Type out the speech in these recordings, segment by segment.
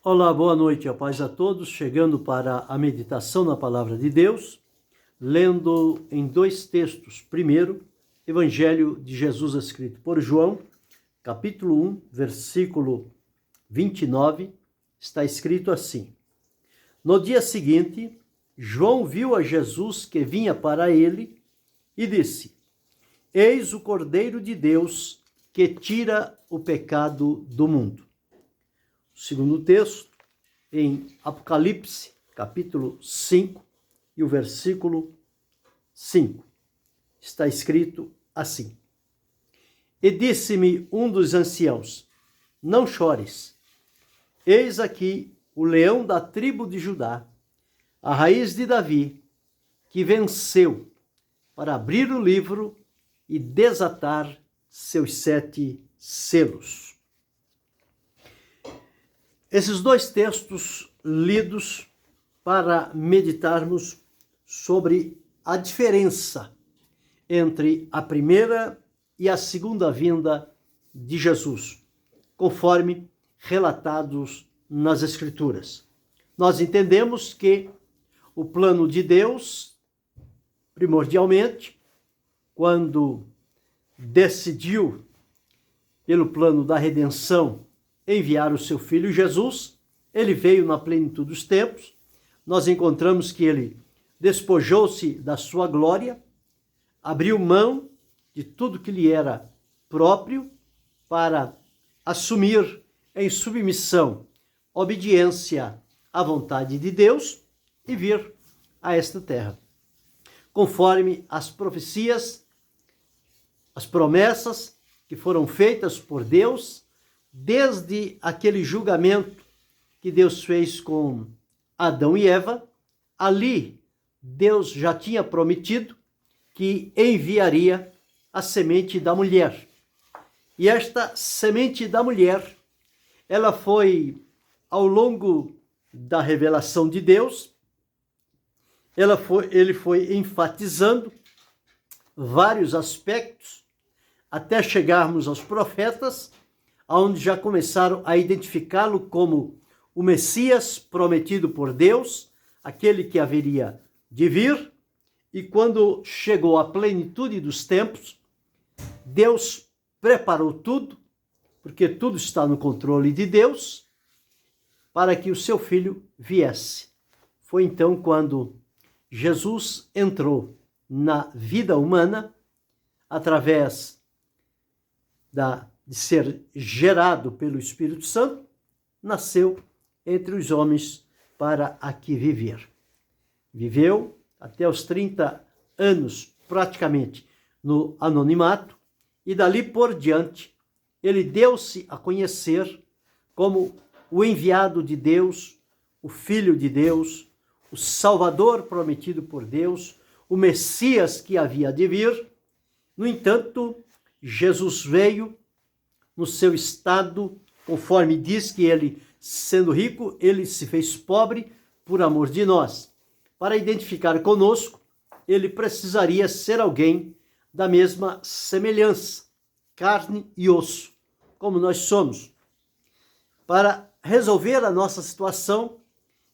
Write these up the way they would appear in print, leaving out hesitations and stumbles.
Olá, boa noite, a paz a todos. Chegando para a meditação na Palavra de Deus, lendo em dois textos. Primeiro, Evangelho de Jesus escrito por João, capítulo 1, versículo 29, está escrito assim: No dia seguinte, João viu a Jesus que vinha para ele e disse: Eis o Cordeiro de Deus que tira o pecado do mundo. O segundo texto, em Apocalipse, capítulo 5, e o versículo 5, está escrito assim: E disse-me um dos anciãos: Não chores, eis aqui o leão da tribo de Judá, a raiz de Davi, que venceu para abrir o livro e desatar seus 7 selos. Esses dois textos lidos para meditarmos sobre a diferença entre a primeira e a segunda vinda de Jesus, conforme relatados nas Escrituras. Nós entendemos que o plano de Deus, primordialmente, quando decidiu, pelo plano da redenção, enviar o seu Filho Jesus, ele veio na plenitude dos tempos. Nós encontramos que ele despojou-se da sua glória, abriu mão de tudo que lhe era próprio para assumir em submissão, obediência à vontade de Deus e vir a esta terra, conforme as profecias, as promessas que foram feitas por Deus, desde aquele julgamento que Deus fez com Adão e Eva. Ali Deus já tinha prometido que enviaria a semente da mulher. E esta semente da mulher, ela foi, ao longo da revelação de Deus, ele foi enfatizando vários aspectos, até chegarmos aos profetas, onde já começaram a identificá-lo como o Messias prometido por Deus, aquele que haveria de vir. E quando chegou a plenitude dos tempos, Deus preparou tudo, porque tudo está no controle de Deus, para que o seu Filho viesse. Foi então quando Jesus entrou na vida humana, através de ser gerado pelo Espírito Santo, nasceu entre os homens para aqui viver. Viveu até os 30 anos, praticamente, no anonimato, e dali por diante, ele deu-se a conhecer como o enviado de Deus, o Filho de Deus, o Salvador prometido por Deus, o Messias que havia de vir. No entanto, Jesus veio no seu estado, conforme diz que ele, sendo rico, ele se fez pobre por amor de nós. Para identificar conosco, ele precisaria ser alguém da mesma semelhança, carne e osso, como nós somos. Para resolver a nossa situação,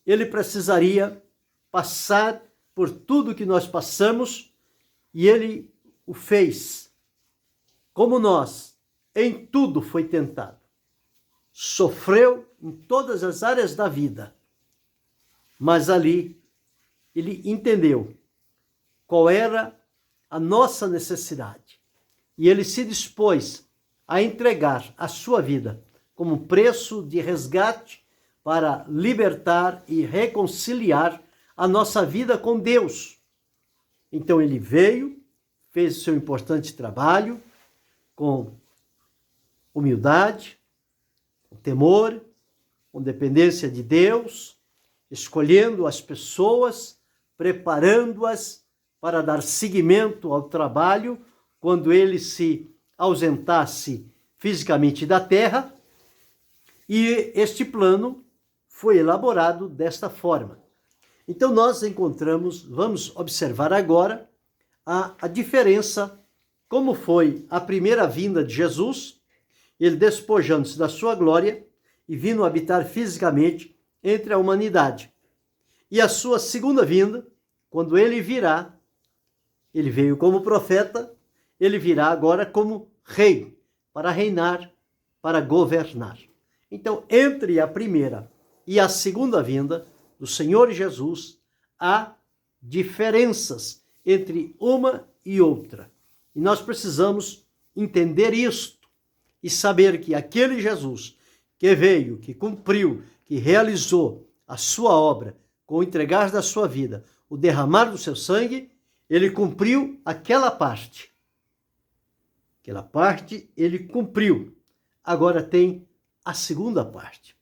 ele precisaria passar por tudo que nós passamos, e ele o fez. Como nós, em tudo foi tentado. Sofreu em todas as áreas da vida. Mas ali ele entendeu qual era a nossa necessidade. E ele se dispôs a entregar a sua vida como preço de resgate para libertar e reconciliar a nossa vida com Deus. Então ele veio, fez o seu importante trabalho com humildade, com temor, com dependência de Deus, escolhendo as pessoas, preparando-as para dar seguimento ao trabalho quando ele se ausentasse fisicamente da terra. E este plano foi elaborado desta forma. Então nós encontramos, vamos observar agora a diferença, como foi a primeira vinda de Jesus, ele despojando-se da sua glória e vindo habitar fisicamente entre a humanidade. E a sua segunda vinda, quando ele virá, ele veio como profeta, ele virá agora como rei, para reinar, para governar. Então, entre a primeira e a segunda vinda do Senhor Jesus, há diferenças entre uma e outra. E nós precisamos entender isto e saber que aquele Jesus que veio, que cumpriu, que realizou a sua obra com o entregar da sua vida, o derramar do seu sangue, ele cumpriu aquela parte. Aquela parte ele cumpriu. Agora tem a segunda parte.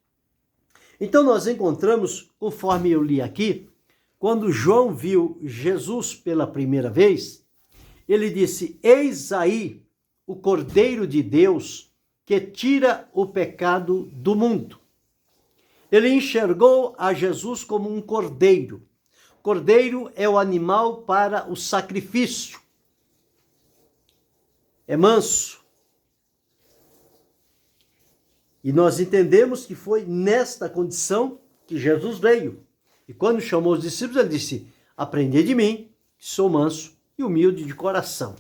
Então nós encontramos, conforme eu li aqui, quando João viu Jesus pela primeira vez, ele disse: eis aí o Cordeiro de Deus que tira o pecado do mundo. Ele enxergou a Jesus como um cordeiro. Cordeiro é o animal para o sacrifício. É manso. E nós entendemos que foi nesta condição que Jesus veio. E quando chamou os discípulos, ele disse: aprendei de mim, que sou manso e humilde de coração.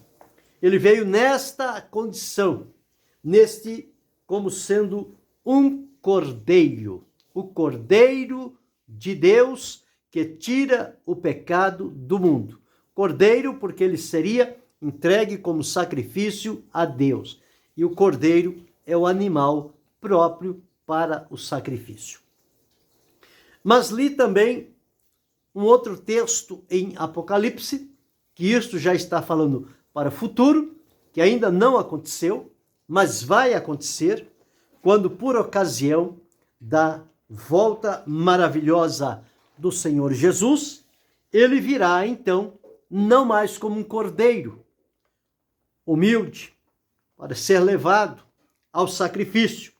Ele veio nesta condição, como sendo um cordeiro, o Cordeiro de Deus que tira o pecado do mundo. Cordeiro porque ele seria entregue como sacrifício a Deus. E o cordeiro é o animal próprio para o sacrifício. Mas li também um outro texto em Apocalipse, que isto já está falando para o futuro, que ainda não aconteceu, mas vai acontecer, quando por ocasião da volta maravilhosa do Senhor Jesus, ele virá então não mais como um cordeiro humilde para ser levado ao sacrifício,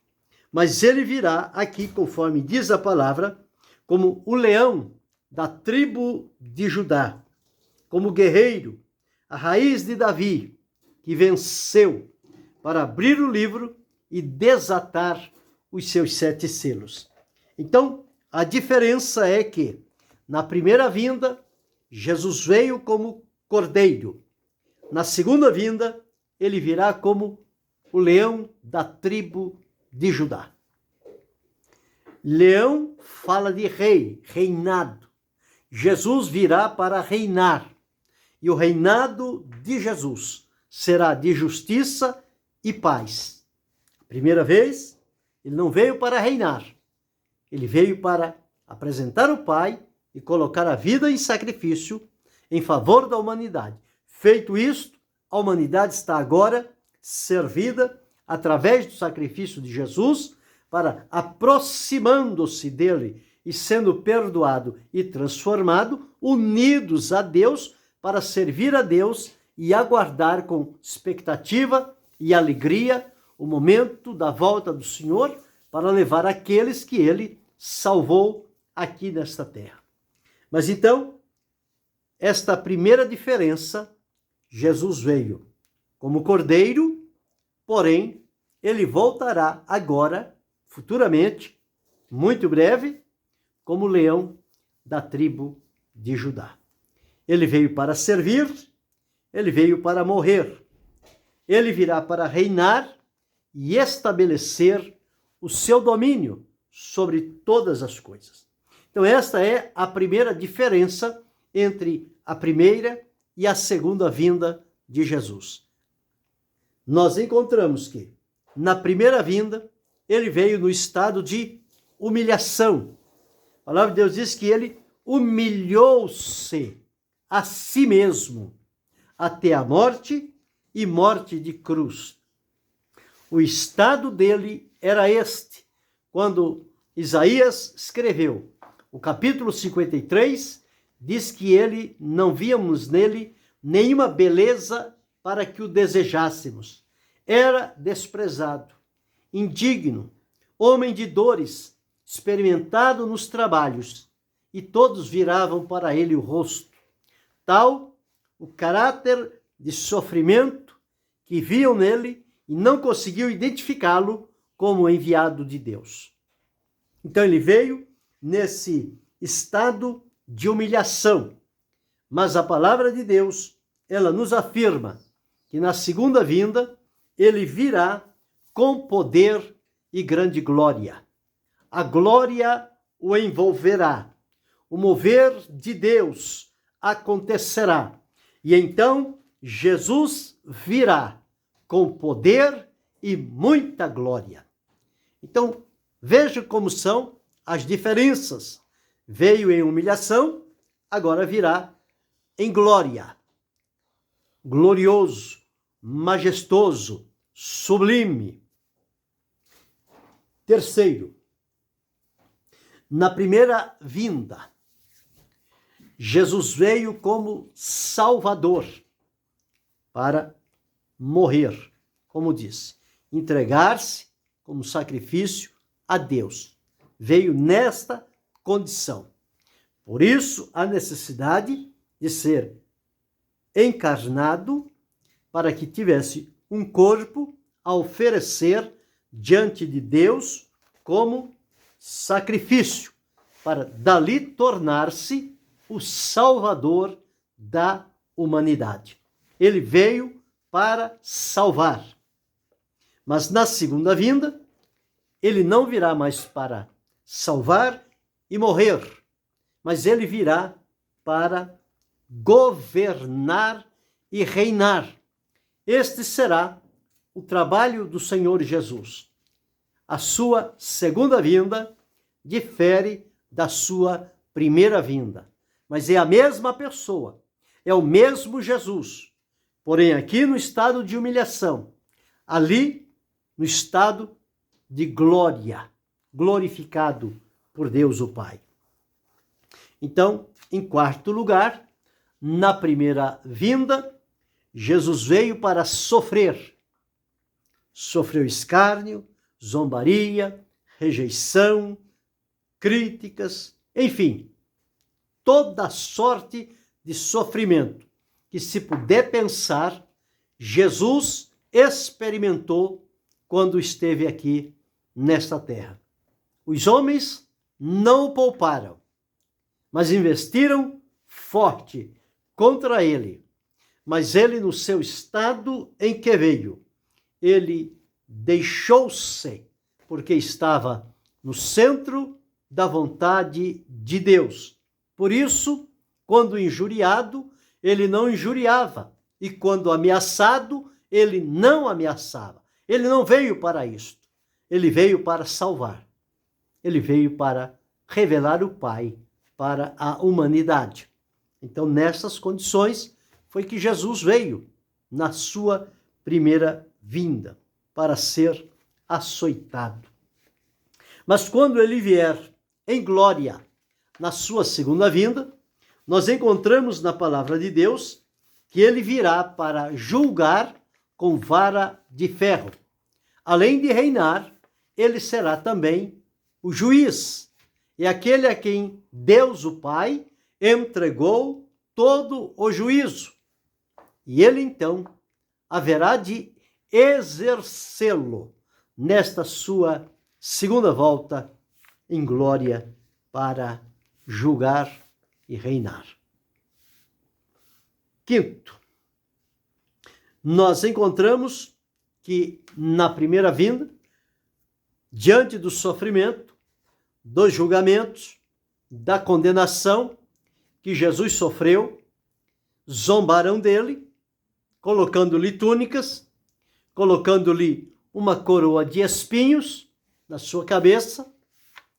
mas ele virá aqui, conforme diz a palavra, como o leão da tribo de Judá, como guerreiro, a raiz de Davi, que venceu para abrir o livro e desatar os seus 7 selos. Então, a diferença é que, na primeira vinda, Jesus veio como cordeiro. Na segunda vinda, ele virá como o leão da tribo de Judá. Leão fala de rei, reinado. Jesus virá para reinar. E o reinado de Jesus será de justiça e paz. Primeira vez, ele não veio para reinar. Ele veio para apresentar o Pai e colocar a vida em sacrifício em favor da humanidade. Feito isto, a humanidade está agora servida através do sacrifício de Jesus, para, aproximando-se dele e sendo perdoado e transformado, unidos a Deus, para servir a Deus e aguardar com expectativa e alegria o momento da volta do Senhor, para levar aqueles que ele salvou aqui nesta terra. Mas então, esta primeira diferença, Jesus veio como cordeiro, porém, ele voltará agora, futuramente, muito breve, como leão da tribo de Judá. Ele veio para servir, ele veio para morrer. Ele virá para reinar e estabelecer o seu domínio sobre todas as coisas. Então, esta é a primeira diferença entre a primeira e a segunda vinda de Jesus. Nós encontramos que, na primeira vinda, ele veio no estado de humilhação. A palavra de Deus diz que ele humilhou-se a si mesmo, até a morte e morte de cruz. O estado dele era este, quando Isaías escreveu o capítulo 53, diz que ele, não víamos nele nenhuma beleza para que o desejássemos. Era desprezado, indigno, homem de dores, experimentado nos trabalhos, e todos viravam para ele o rosto. Tal o caráter de sofrimento que viam nele e não conseguiam identificá-lo como enviado de Deus. Então ele veio nesse estado de humilhação. Mas a palavra de Deus, ela nos afirma que na segunda vinda ele virá com poder e grande glória. A glória o envolverá. O mover de Deus acontecerá. E então Jesus virá com poder e muita glória. Então, veja como são as diferenças. Veio em humilhação, agora virá em glória. Glorioso, majestoso, sublime. Terceiro, na primeira vinda, Jesus veio como Salvador para morrer, como disse, entregar-se como sacrifício a Deus. Veio nesta condição. Por isso, a necessidade de ser encarnado para que tivesse um corpo a oferecer diante de Deus como sacrifício, para dali tornar-se o Salvador da humanidade. Ele veio para salvar. Mas na segunda vinda, ele não virá mais para salvar e morrer, mas ele virá para governar e reinar. Este será o trabalho do Senhor Jesus. A sua segunda vinda difere da sua primeira vinda, mas é a mesma pessoa, é o mesmo Jesus, porém aqui no estado de humilhação, ali no estado de glória, glorificado por Deus o Pai. Então, em quarto lugar, na primeira vinda, Jesus veio para sofrer. Sofreu escárnio, zombaria, rejeição, críticas, enfim, toda sorte de sofrimento que se puder pensar, Jesus experimentou quando esteve aqui nesta terra. Os homens não o pouparam, mas investiram forte contra ele. Mas ele, no seu estado em que veio, ele deixou-se, porque estava no centro da vontade de Deus. Por isso, quando injuriado, ele não injuriava, e quando ameaçado, ele não ameaçava. Ele não veio para isto, ele veio para salvar. Ele veio para revelar o Pai para a humanidade. Então, nessas condições, foi que Jesus veio na sua primeira vinda, para ser açoitado. Mas quando ele vier em glória na sua segunda vinda, nós encontramos na palavra de Deus que ele virá para julgar com vara de ferro. Além de reinar, ele será também o juiz. É aquele a quem Deus, o Pai, entregou todo o juízo. E ele, então, haverá de exercê-lo nesta sua segunda volta em glória para julgar e reinar. Quinto, nós encontramos que na primeira vinda, diante do sofrimento, dos julgamentos, da condenação que Jesus sofreu, zombarão dele, colocando-lhe túnicas, colocando-lhe uma coroa de espinhos na sua cabeça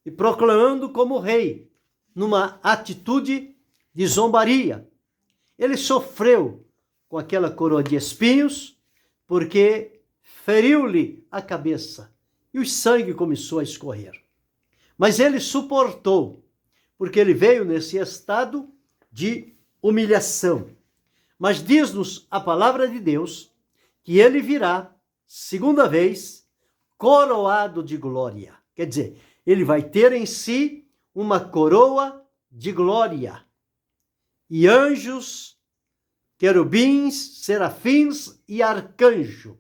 e proclamando como rei, numa atitude de zombaria. Ele sofreu com aquela coroa de espinhos porque feriu-lhe a cabeça e o sangue começou a escorrer. Mas ele suportou, porque ele veio nesse estado de humilhação. Mas diz-nos a palavra de Deus que ele virá, segunda vez, coroado de glória. Quer dizer, ele vai ter em si uma coroa de glória. E anjos, querubins, serafins e arcanjo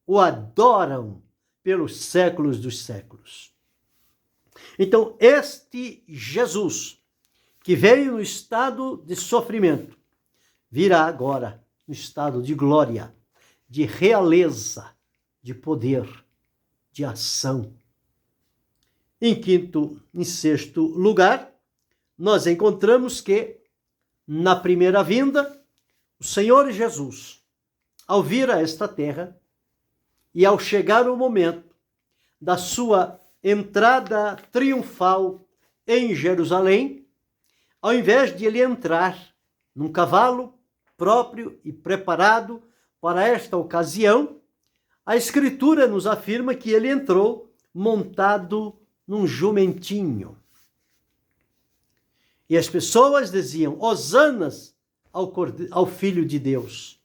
o adoram pelos séculos dos séculos. Então, este Jesus, que veio no estado de sofrimento, virá agora no estado de glória, de realeza, de poder, de ação. Em sexto lugar, nós encontramos que, na primeira vinda, o Senhor Jesus, ao vir a esta terra e ao chegar o momento da sua entrada triunfal em Jerusalém, ao invés de ele entrar num cavalo próprio e preparado para esta ocasião, a Escritura nos afirma que ele entrou montado num jumentinho. E as pessoas diziam: Hosanas ao Filho de Deus.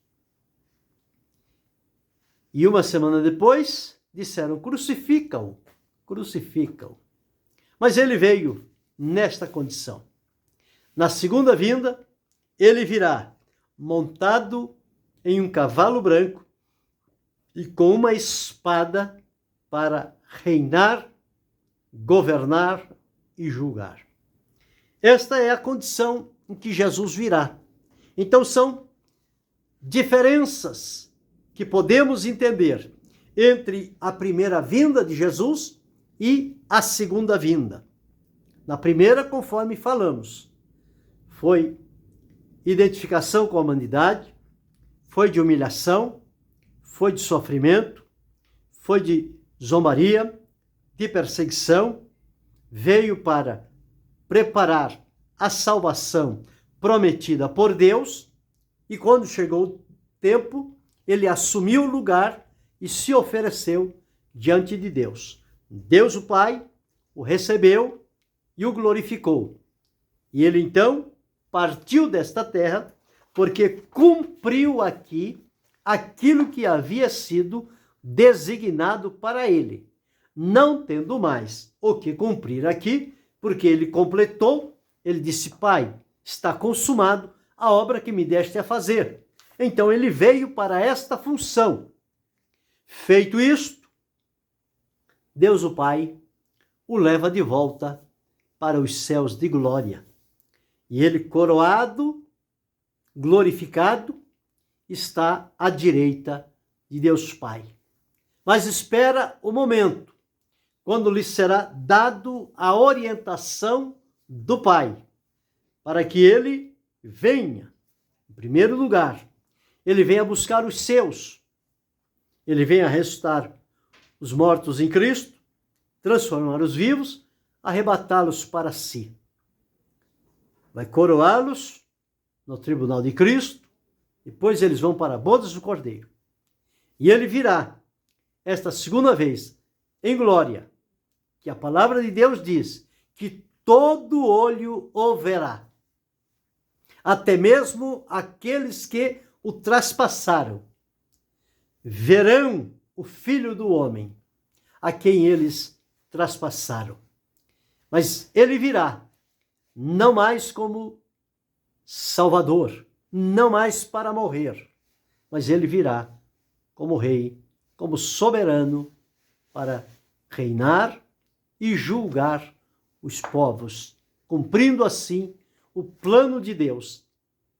E uma semana depois, disseram: crucifica-o, crucifica-o. Mas ele veio nesta condição. Na segunda vinda, ele virá montado em um cavalo branco e com uma espada para reinar, governar e julgar. Esta é a condição em que Jesus virá. Então são diferenças que podemos entender entre a primeira vinda de Jesus e a segunda vinda. Na primeira, conforme falamos, foi identificação com a humanidade, foi de humilhação, foi de sofrimento, foi de zombaria, de perseguição, veio para preparar a salvação prometida por Deus, e quando chegou o tempo, ele assumiu o lugar e se ofereceu diante de Deus. Deus o Pai o recebeu e o glorificou. E ele então partiu desta terra porque cumpriu aqui aquilo que havia sido designado para ele, não tendo mais o que cumprir aqui, porque ele completou. Ele disse: Pai, está consumado a obra que me deste a fazer. Então ele veio para esta função. Feito isto, Deus o Pai o leva de volta para os céus de glória. E ele, coroado, glorificado, está à direita de Deus Pai. Mas espera o momento quando lhe será dado a orientação do Pai, para que ele venha, em primeiro lugar, ele venha buscar os seus, ele venha ressuscitar os mortos em Cristo, transformar os vivos, arrebatá-los para si. Vai coroá-los no tribunal de Cristo, depois eles vão para bodas do Cordeiro. E ele virá, esta segunda vez, em glória, que a palavra de Deus diz que todo olho o verá, até mesmo aqueles que o traspassaram, verão o Filho do Homem, a quem eles traspassaram. Mas ele virá, não mais como Salvador, não mais para morrer, mas ele virá como Rei, como soberano, para reinar e julgar os povos, cumprindo assim o plano de Deus,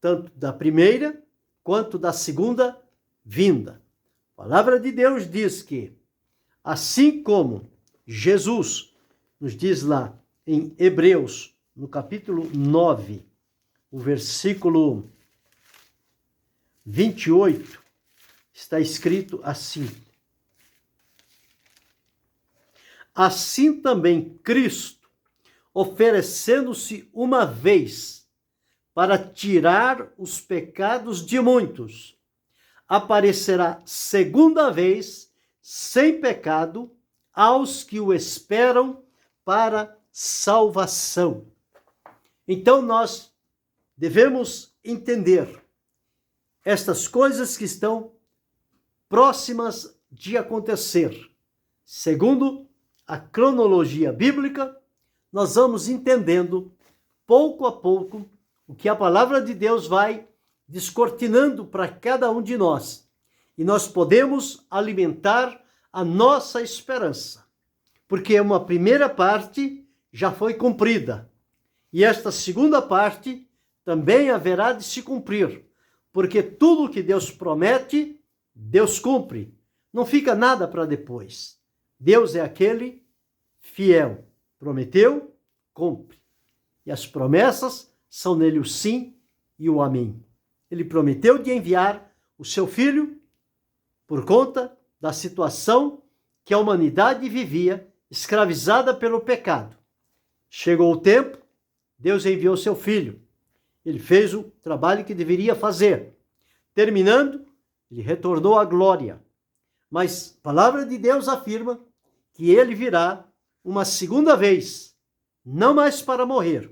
tanto da primeira quanto da segunda vinda. A palavra de Deus diz que, assim como Jesus nos diz lá em Hebreus, no capítulo 9, o versículo 28, está escrito assim: assim também Cristo, oferecendo-se uma vez para tirar os pecados de muitos, aparecerá segunda vez sem pecado aos que o esperam para salvação. Então nós devemos entender estas coisas que estão próximas de acontecer. Segundo a cronologia bíblica, nós vamos entendendo pouco a pouco o que a palavra de Deus vai descortinando para cada um de nós. E nós podemos alimentar a nossa esperança. Porque uma primeira parte já foi cumprida. E esta segunda parte também haverá de se cumprir, porque tudo que Deus promete, Deus cumpre. Não fica nada para depois. Deus é aquele fiel. Prometeu, cumpre. E as promessas são nele o sim e o amém. Ele prometeu de enviar o seu filho por conta da situação que a humanidade vivia, escravizada pelo pecado. Chegou o tempo, Deus enviou seu filho. Ele fez o trabalho que deveria fazer. Terminando, ele retornou à glória. Mas a palavra de Deus afirma que ele virá uma segunda vez, não mais para morrer,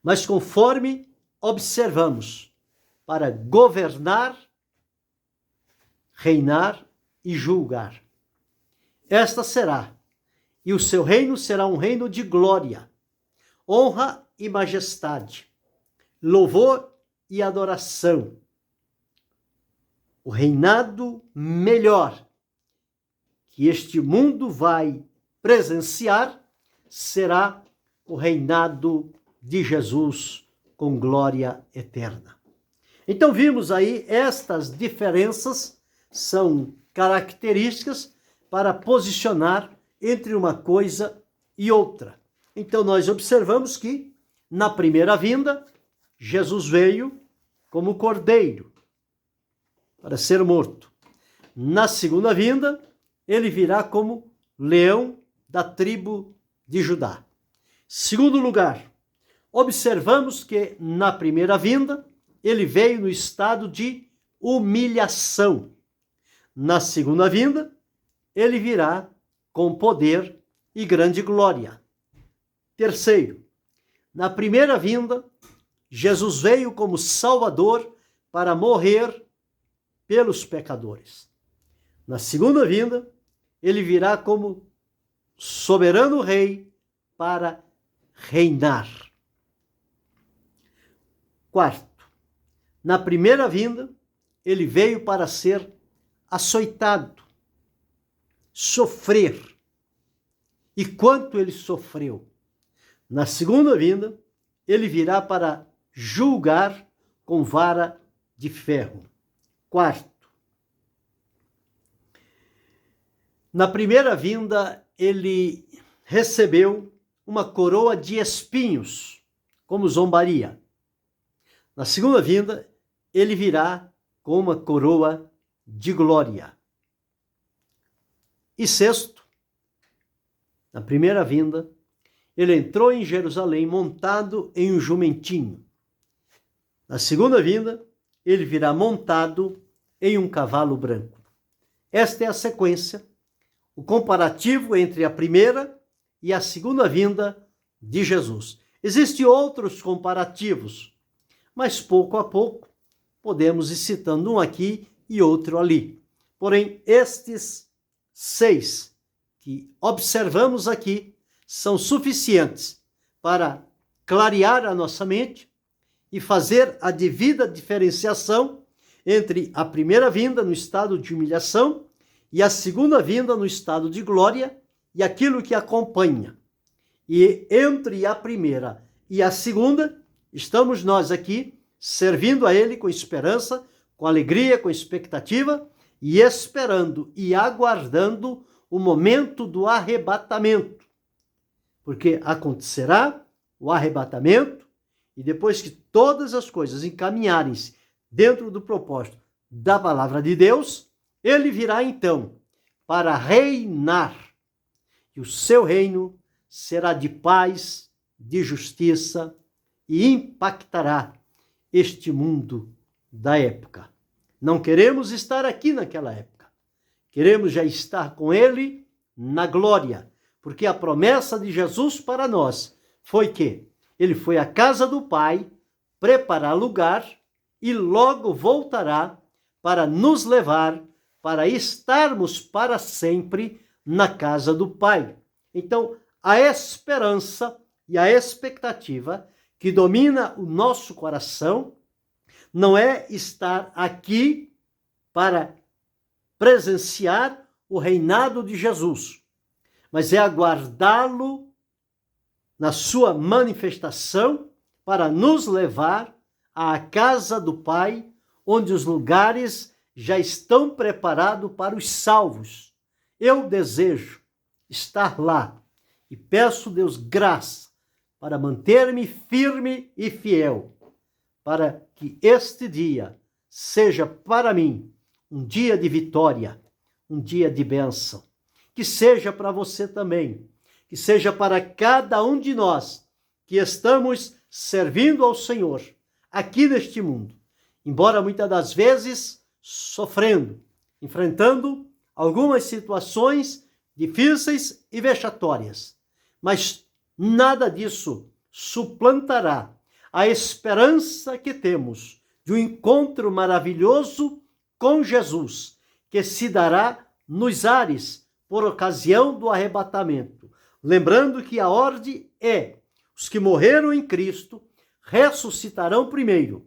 mas conforme observamos, para governar, reinar e julgar. Esta será, e o seu reino será um reino de glória, honra e majestade, louvor e adoração. O reinado melhor que este mundo vai presenciar será o reinado de Jesus com glória eterna. Então vimos aí estas diferenças, são características para posicionar entre uma coisa e outra. Então nós observamos que na primeira vinda, Jesus veio como cordeiro para ser morto. Na segunda vinda, ele virá como leão da tribo de Judá. Segundo lugar, observamos que na primeira vinda, ele veio no estado de humilhação. Na segunda vinda, ele virá com poder e grande glória. Terceiro, na primeira vinda, Jesus veio como Salvador para morrer pelos pecadores. Na segunda vinda, ele virá como soberano rei para reinar. Quarto, na primeira vinda, ele veio para ser açoitado, sofrer. E quanto ele sofreu? Na segunda vinda, ele virá para julgar com vara de ferro. Quarto, na primeira vinda, ele recebeu uma coroa de espinhos, como zombaria. Na segunda vinda, ele virá com uma coroa de glória. E sexto, na primeira vinda, ele entrou em Jerusalém montado em um jumentinho. Na segunda vinda, ele virá montado em um cavalo branco. Esta é a sequência, o comparativo entre a primeira e a segunda vinda de Jesus. Existem outros comparativos, mas pouco a pouco podemos ir citando um aqui e outro ali. Porém, estes 6 que observamos aqui são suficientes para clarear a nossa mente e fazer a devida diferenciação entre a primeira vinda no estado de humilhação e a segunda vinda no estado de glória e aquilo que acompanha. E entre a primeira e a segunda, estamos nós aqui servindo a Ele com esperança, com alegria, com expectativa e esperando e aguardando o momento do arrebatamento. Porque acontecerá o arrebatamento e depois que todas as coisas encaminharem-se dentro do propósito da palavra de Deus, ele virá então para reinar. E o seu reino será de paz, de justiça e impactará este mundo da época. Não queremos estar aqui naquela época. Queremos já estar com ele na glória, porque a promessa de Jesus para nós foi que ele foi à casa do Pai preparar lugar e logo voltará para nos levar para estarmos para sempre na casa do Pai. Então, a esperança e a expectativa que domina o nosso coração não é estar aqui para presenciar o reinado de Jesus, mas é aguardá-lo na sua manifestação para nos levar à casa do Pai, onde os lugares já estão preparados para os salvos. Eu desejo estar lá e peço Deus graça para manter-me firme e fiel, para que este dia seja para mim um dia de vitória, um dia de bênção. Que seja para você também, que seja para cada um de nós que estamos servindo ao Senhor aqui neste mundo, embora muitas das vezes sofrendo, enfrentando algumas situações difíceis e vexatórias, mas nada disso suplantará a esperança que temos de um encontro maravilhoso com Jesus, que se dará nos ares por ocasião do arrebatamento. Lembrando que a ordem é: os que morreram em Cristo ressuscitarão primeiro,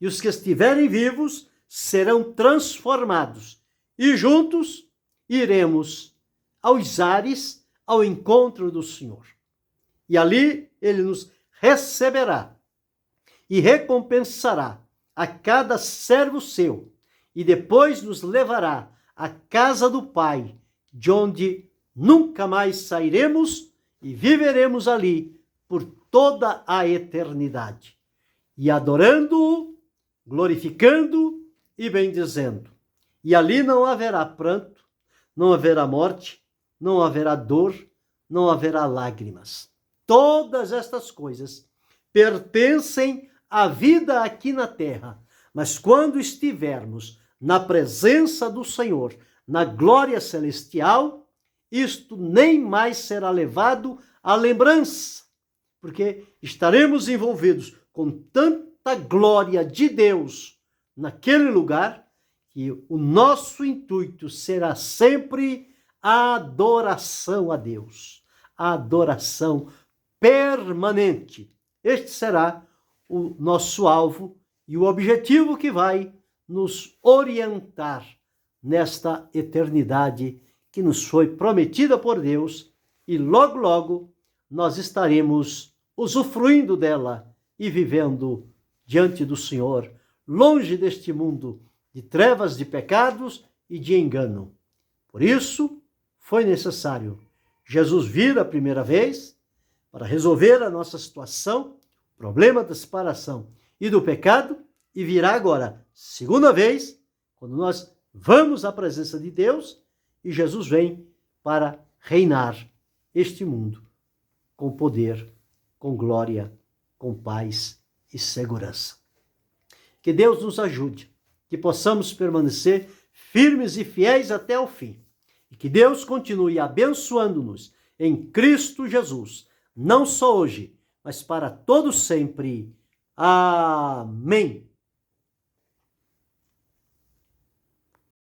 e os que estiverem vivos serão transformados, e juntos iremos aos ares ao encontro do Senhor. E ali ele nos receberá e recompensará a cada servo seu, e depois nos levará à casa do Pai, de onde nunca mais sairemos e viveremos ali por toda a eternidade. E adorando-o, glorificando e bendizendo. E ali não haverá pranto, não haverá morte, não haverá dor, não haverá lágrimas. Todas estas coisas pertencem à vida aqui na terra, mas quando estivermos na presença do Senhor, na glória celestial, isto nem mais será levado à lembrança, porque estaremos envolvidos com tanta glória de Deus naquele lugar, que o nosso intuito será sempre a adoração a Deus, a adoração permanente. Este será o nosso alvo e o objetivo que vai nos orientar nesta eternidade que nos foi prometida por Deus, e logo, logo nós estaremos usufruindo dela e vivendo diante do Senhor, longe deste mundo de trevas, de pecados e de engano. Por isso, foi necessário Jesus vir a primeira vez para resolver a nossa situação, o problema da separação e do pecado, e virá agora, segunda vez, quando nós vamos à presença de Deus e Jesus vem para reinar este mundo com poder, com glória, com paz e segurança. Que Deus nos ajude, que possamos permanecer firmes e fiéis até o fim. E que Deus continue abençoando-nos em Cristo Jesus, não só hoje, mas para todo sempre. Amém.